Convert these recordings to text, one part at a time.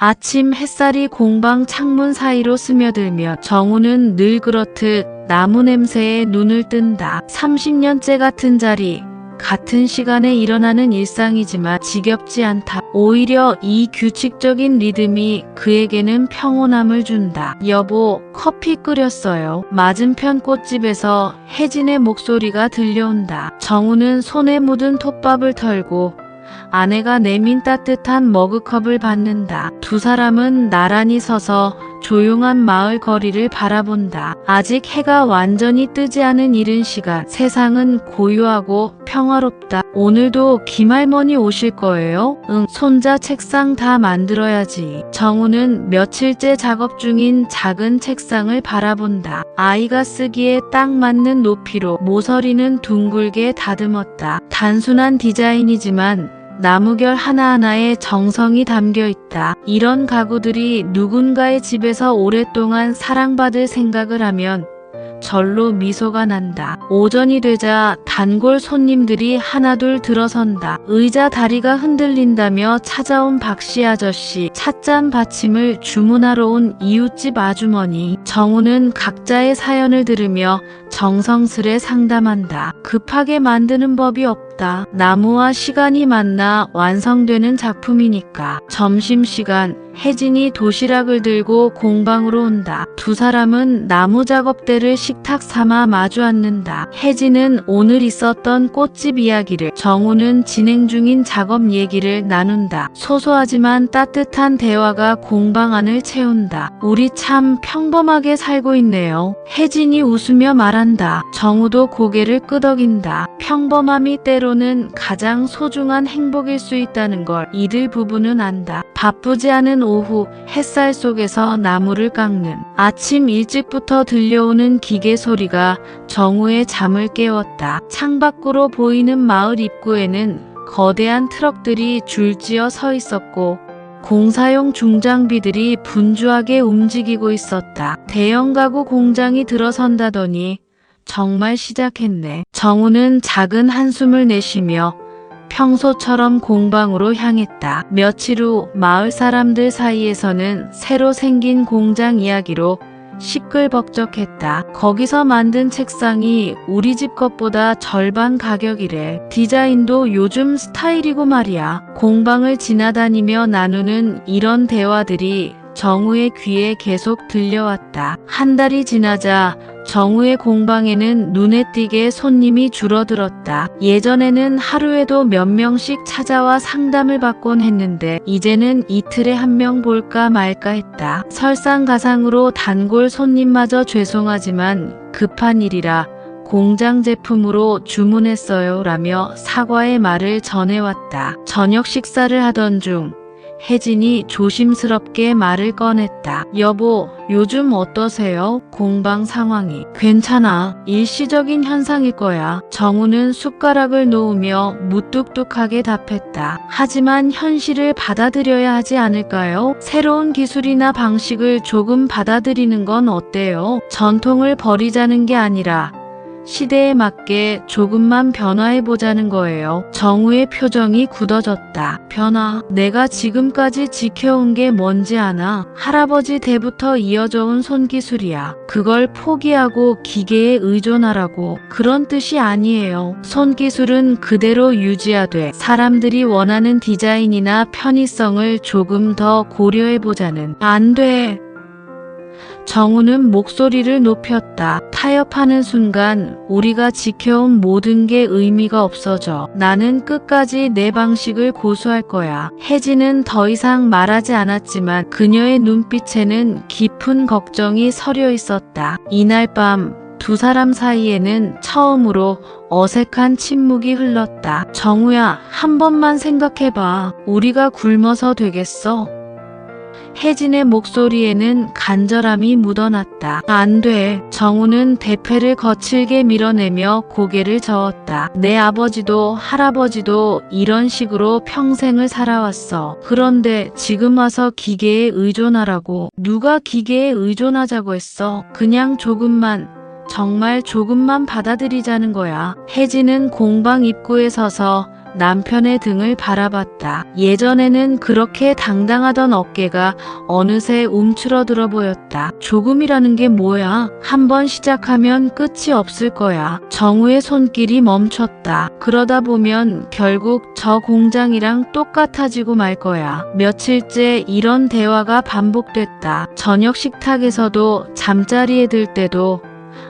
아침 햇살이 공방 창문 사이로 스며들며 정우는 늘 그렇듯 나무 냄새에 눈을 뜬다. 30년째 같은 자리, 같은 시간에 일어나는 일상이지만 지겹지 않다. 오히려 이 규칙적인 리듬이 그에게는 평온함을 준다. 여보, 커피 끓였어요. 맞은편 꽃집에서 혜진의 목소리가 들려온다. 정우는 손에 묻은 톱밥을 털고 아내가 내민 따뜻한 머그컵을 받는다. 두 사람은 나란히 서서 조용한 마을 거리를 바라본다. 아직 해가 완전히 뜨지 않은 이른 시간, 세상은 고요하고 평화롭다. 오늘도 김할머니 오실 거예요? 응, 손자 책상 다 만들어야지. 정우는 며칠째 작업 중인 작은 책상을 바라본다. 아이가 쓰기에 딱 맞는 높이로 모서리는 둥글게 다듬었다. 단순한 디자인이지만 나무결 하나하나에 정성이 담겨 있다. 이런 가구들이 누군가의 집에서 오랫동안 사랑받을 생각을 하면 절로 미소가 난다. 오전이 되자 단골 손님들이 하나둘 들어선다. 의자 다리가 흔들린다며 찾아온 박씨 아저씨, 찻잔 받침을 주문하러 온 이웃집 아주머니. 정우는 각자의 사연을 들으며 정성스레 상담한다. 급하게 만드는 법이 없다. 나무와 시간이 만나 완성되는 작품이니까. 점심시간, 혜진이 도시락을 들고 공방으로 온다. 두 사람은 나무 작업대를 식탁 삼아 마주 앉는다. 혜진은 오늘 있었던 꽃집 이야기를, 정우는 진행 중인 작업 얘기를 나눈다. 소소하지만 따뜻한 대화가 공방 안을 채운다. 우리 참 평범하게 살고 있네요. 혜진이 웃으며 말한다. 정우도 고개를 끄덕인다. 평범함이 때로는 가장 소중한 행복일 수 있다는 걸 이들 부부는 안다. 바쁘지 않은 오후, 햇살 속에서 나무를 깎는 아침 일찍부터 들려오는 기계 소리가 정우의 잠을 깨웠다. 창밖으로 보이는 마을 입구에는 거대한 트럭들이 줄지어 서 있었고 공사용 중장비들이 분주하게 움직이고 있었다. 대형 가구 공장이 들어선다더니 정말 시작했네. 정우는 작은 한숨을 내쉬며 평소처럼 공방으로 향했다. 며칠 후 마을 사람들 사이에서는 새로 생긴 공장 이야기로 시끌벅적했다. 거기서 만든 책상이 우리 집 것보다 절반 가격이래. 디자인도 요즘 스타일이고 말이야. 공방을 지나다니며 나누는 이런 대화들이 정우의 귀에 계속 들려왔다. 한 달이 지나자 정우의 공방에는 눈에 띄게 손님이 줄어들었다. 예전에는 하루에도 몇 명씩 찾아와 상담을 받곤 했는데 이제는 이틀에 한 명 볼까 말까 했다. 설상가상으로 단골 손님마저 죄송하지만 급한 일이라 공장 제품으로 주문했어요 라며 사과의 말을 전해왔다. 저녁 식사를 하던 중 혜진이 조심스럽게 말을 꺼냈다. 여보, 요즘 어떠세요? 공방 상황이. 괜찮아. 일시적인 현상일 거야. 정우는 숟가락을 놓으며 무뚝뚝하게 답했다. 하지만 현실을 받아들여야 하지 않을까요? 새로운 기술이나 방식을 조금 받아들이는 건 어때요? 전통을 버리자는 게 아니라 시대에 맞게 조금만 변화해보자는 거예요. 정우의 표정이 굳어졌다. 변화. 내가 지금까지 지켜온 게 뭔지 아나? 할아버지 때부터 이어져 온 손기술이야. 그걸 포기하고 기계에 의존하라고. 그런 뜻이 아니에요. 손기술은 그대로 유지하되 사람들이 원하는 디자인이나 편의성을 조금 더 고려해보자는. 안 돼. 정우는 목소리를 높였다. 타협하는 순간 우리가 지켜온 모든 게 의미가 없어져. 나는 끝까지 내 방식을 고수할 거야. 혜진은 더 이상 말하지 않았지만 그녀의 눈빛에는 깊은 걱정이 서려 있었다. 이날 밤 두 사람 사이에는 처음으로 어색한 침묵이 흘렀다. 정우야, 한 번만 생각해봐. 우리가 굶어서 되겠어? 혜진의 목소리에는 간절함이 묻어났다. 안 돼. 정우는 대패를 거칠게 밀어내며 고개를 저었다. 내 아버지도 할아버지도 이런 식으로 평생을 살아왔어. 그런데 지금 와서 기계에 의존하라고. 누가 기계에 의존하자고 했어? 그냥 조금만, 정말 조금만 받아들이자는 거야. 혜진은 공방 입구에 서서 남편의 등을 바라봤다. 예전에는 그렇게 당당하던 어깨가 어느새 움츠러들어 보였다. 조금이라는 게 뭐야? 한번 시작하면 끝이 없을 거야. 정우의 손길이 멈췄다. 그러다 보면 결국 저 공장이랑 똑같아지고 말 거야. 며칠째 이런 대화가 반복됐다. 저녁 식탁에서도 잠자리에 들 때도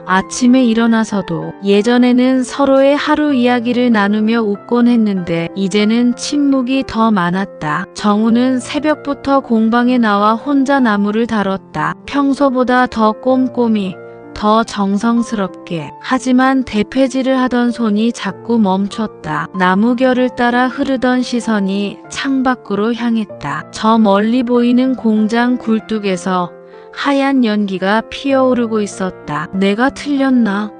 아침에 일어나서도. 예전에는 서로의 하루 이야기를 나누며 웃곤 했는데 이제는 침묵이 더 많았다. 정우는 새벽부터 공방에 나와 혼자 나무를 다뤘다. 평소보다 더 꼼꼼히, 더 정성스럽게. 하지만 대패질을 하던 손이 자꾸 멈췄다. 나무결을 따라 흐르던 시선이 창밖으로 향했다. 저 멀리 보이는 공장 굴뚝에서 하얀 연기가 피어오르고 있었다. 내가 틀렸나?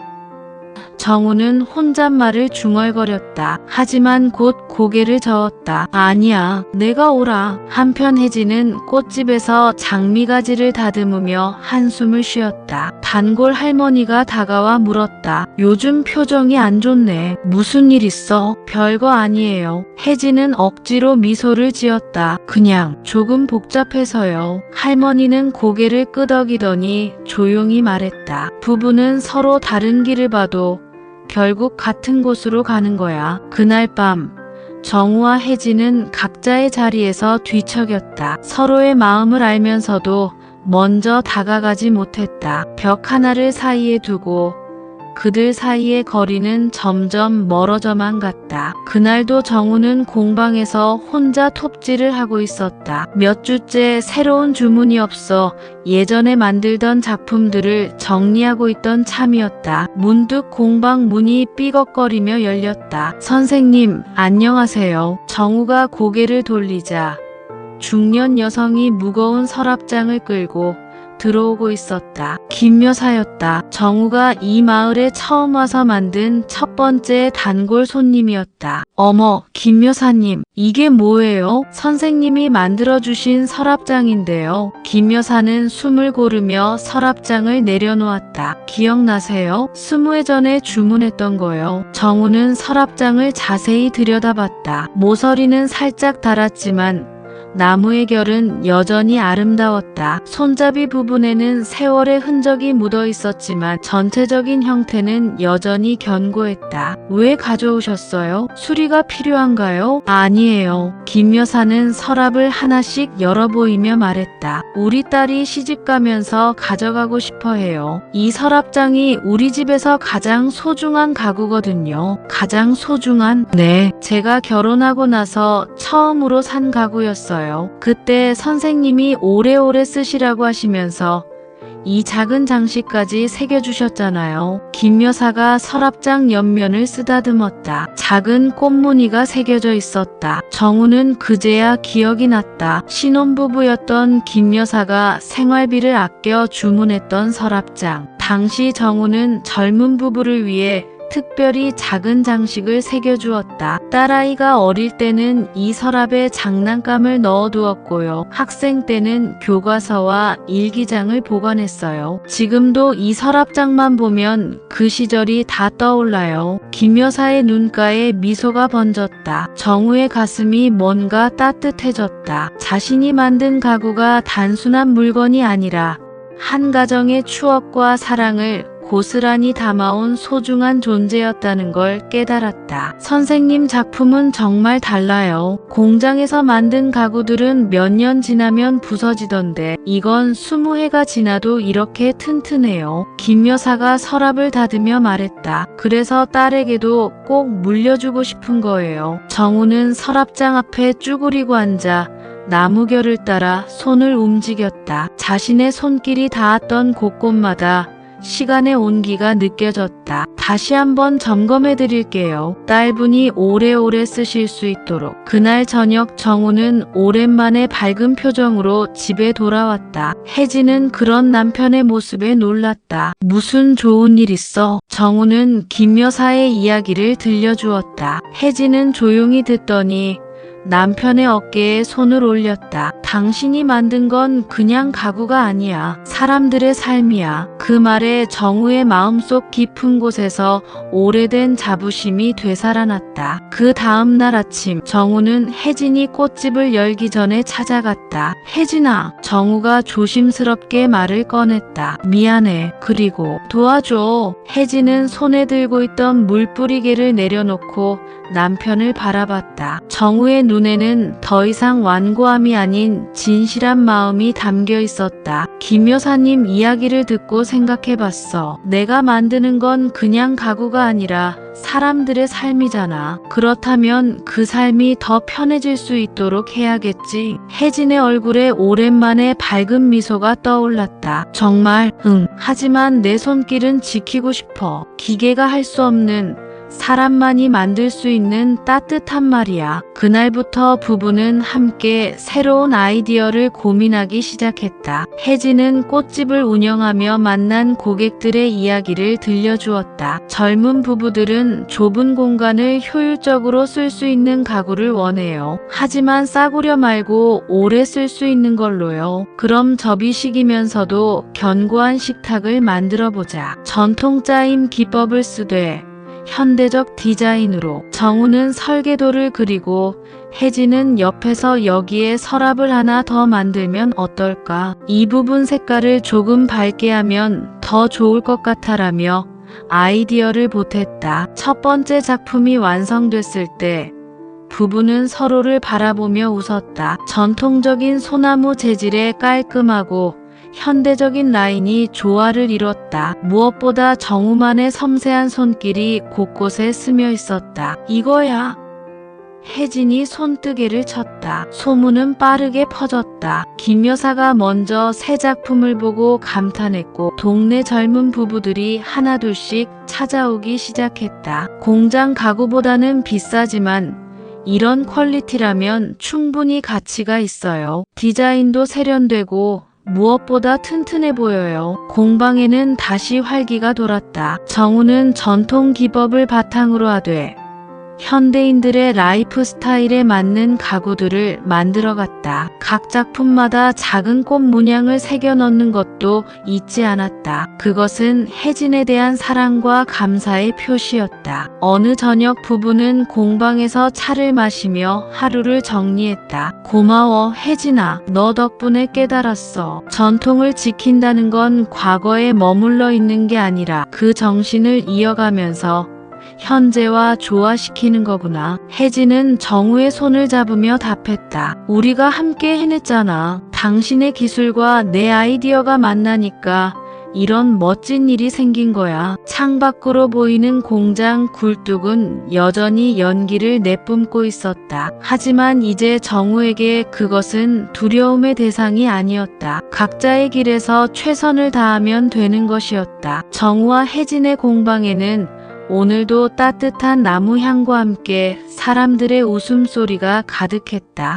정우는 혼잣말을 중얼거렸다. 하지만 곧 고개를 저었다. 아니야, 내가 옳아. 한편 혜진은 꽃집에서 장미가지를 다듬으며 한숨을 쉬었다. 단골 할머니가 다가와 물었다. 요즘 표정이 안 좋네. 무슨 일 있어? 별거 아니에요. 혜진은 억지로 미소를 지었다. 그냥 조금 복잡해서요. 할머니는 고개를 끄덕이더니 조용히 말했다. 부부는 서로 다른 길을 봐도 결국 같은 곳으로 가는 거야. 그날 밤 정우와 혜진은 각자의 자리에서 뒤척였다. 서로의 마음을 알면서도 먼저 다가가지 못했다. 벽 하나를 사이에 두고 그들 사이의 거리는 점점 멀어져만 갔다. 그날도 정우는 공방에서 혼자 톱질을 하고 있었다. 몇 주째 새로운 주문이 없어 예전에 만들던 작품들을 정리하고 있던 참이었다. 문득 공방 문이 삐걱거리며 열렸다. 선생님, 안녕하세요. 정우가 고개를 돌리자 중년 여성이 무거운 서랍장을 끌고 들어오고 있었다. 김 여사였다. 정우가 이 마을에 처음 와서 만든 첫 번째 단골 손님이었다. 어머, 김 여사님, 이게 뭐예요? 선생님이 만들어주신 서랍장인데요. 김 여사는 숨을 고르며 서랍장을 내려놓았다. 기억나세요? 20회 전에 주문했던 거요. 정우는 서랍장을 자세히 들여다봤다. 모서리는 살짝 닳았지만 나무의 결은 여전히 아름다웠다. 손잡이 부분에는 세월의 흔적이 묻어 있었지만 전체적인 형태는 여전히 견고했다. 왜 가져오셨어요? 수리가 필요한가요? 아니에요. 김 여사는 서랍을 하나씩 열어보이며 말했다. 우리 딸이 시집가면서 가져가고 싶어 해요. 이 서랍장이 우리 집에서 가장 소중한 가구거든요. 가장 소중한? 네. 제가 결혼하고 나서 처음으로 산 가구였어요. 그때 선생님이 오래오래 쓰시라고 하시면서 이 작은 장식까지 새겨주셨잖아요. 김 여사가 서랍장 옆면을 쓰다듬었다. 작은 꽃무늬가 새겨져 있었다. 정우는 그제야 기억이 났다. 신혼부부였던 김 여사가 생활비를 아껴 주문했던 서랍장. 당시 정우는 젊은 부부를 위해 특별히 작은 장식을 새겨주었다. 딸아이가 어릴 때는 이 서랍에 장난감을 넣어두었고요. 학생 때는 교과서와 일기장을 보관했어요. 지금도 이 서랍장만 보면 그 시절이 다 떠올라요. 김 여사의 눈가에 미소가 번졌다. 정우의 가슴이 뭔가 따뜻해졌다. 자신이 만든 가구가 단순한 물건이 아니라 한 가정의 추억과 사랑을 고스란히 담아온 소중한 존재였다는 걸 깨달았다. 선생님 작품은 정말 달라요. 공장에서 만든 가구들은 몇 년 지나면 부서지던데 이건 20회가 지나도 이렇게 튼튼해요. 김 여사가 서랍을 닫으며 말했다. 그래서 딸에게도 꼭 물려주고 싶은 거예요. 정우는 서랍장 앞에 쭈그리고 앉아 나무결을 따라 손을 움직였다. 자신의 손길이 닿았던 곳곳마다 시간의 온기가 느껴졌다. 다시 한번 점검해 드릴게요. 딸분이 오래오래 쓰실 수 있도록. 그날 저녁 정우는 오랜만에 밝은 표정으로 집에 돌아왔다. 혜진은 그런 남편의 모습에 놀랐다. 무슨 좋은 일 있어? 정우는 김 여사의 이야기를 들려주었다. 혜진은 조용히 듣더니 남편의 어깨에 손을 올렸다. 당신이 만든 건 그냥 가구가 아니야. 사람들의 삶이야. 그 말에 정우의 마음속 깊은 곳에서 오래된 자부심이 되살아났다. 그 다음 날 아침 정우는 혜진이 꽃집을 열기 전에 찾아갔다. 혜진아, 정우가 조심스럽게 말을 꺼냈다. 미안해. 그리고 도와줘. 혜진은 손에 들고 있던 물뿌리개를 내려놓고 남편을 바라봤다. 정우의 눈에는 더 이상 완고함이 아닌 진실한 마음이 담겨 있었다. 김 여사님 이야기를 듣고 생각해봤어. 내가 만드는 건 그냥 가구가 아니라 사람들의 삶이잖아. 그렇다면 그 삶이 더 편해질 수 있도록 해야겠지. 혜진의 얼굴에 오랜만에 밝은 미소가 떠올랐다. 정말? 응. 하지만 내 손길은 지키고 싶어. 기계가 할 수 없는, 사람만이 만들 수 있는 따뜻한 말이야. 그날부터 부부는 함께 새로운 아이디어를 고민하기 시작했다. 혜진은 꽃집을 운영하며 만난 고객들의 이야기를 들려주었다. 젊은 부부들은 좁은 공간을 효율적으로 쓸 수 있는 가구를 원해요. 하지만 싸구려 말고 오래 쓸 수 있는 걸로요. 그럼 접이식이면서도 견고한 식탁을 만들어보자. 전통 짜임 기법을 쓰되 현대적 디자인으로. 정우는 설계도를 그리고 혜진은 옆에서 여기에 서랍을 하나 더 만들면 어떨까? 이 부분 색깔을 조금 밝게 하면 더 좋을 것 같아라며 아이디어를 보탰다. 첫 번째 작품이 완성됐을 때 부부는 서로를 바라보며 웃었다. 전통적인 소나무 재질의 깔끔하고 현대적인 라인이 조화를 이뤘다. 무엇보다 정우만의 섬세한 손길이 곳곳에 스며 있었다. 이거야. 혜진이 손뜨개를 쳤다. 소문은 빠르게 퍼졌다. 김 여사가 먼저 새 작품을 보고 감탄했고 동네 젊은 부부들이 하나둘씩 찾아오기 시작했다. 공장 가구보다는 비싸지만 이런 퀄리티라면 충분히 가치가 있어요. 디자인도 세련되고 무엇보다 튼튼해 보여요. 공방에는 다시 활기가 돌았다. 정우는 전통 기법을 바탕으로 하되 현대인들의 라이프 스타일에 맞는 가구들을 만들어갔다. 각 작품마다 작은 꽃 문양을 새겨 넣는 것도 잊지 않았다. 그것은 혜진에 대한 사랑과 감사의 표시였다. 어느 저녁 부부는 공방에서 차를 마시며 하루를 정리했다. 고마워, 혜진아. 너 덕분에 깨달았어. 전통을 지킨다는 건 과거에 머물러 있는 게 아니라 그 정신을 이어가면서 현재와 조화시키는 거구나. 혜진은 정우의 손을 잡으며 답했다. 우리가 함께 해냈잖아. 당신의 기술과 내 아이디어가 만나니까 이런 멋진 일이 생긴 거야. 창밖으로 보이는 공장 굴뚝은 여전히 연기를 내뿜고 있었다. 하지만 이제 정우에게 그것은 두려움의 대상이 아니었다. 각자의 길에서 최선을 다하면 되는 것이었다. 정우와 혜진의 공방에는 오늘도 따뜻한 나무 향과 함께 사람들의 웃음소리가 가득했다.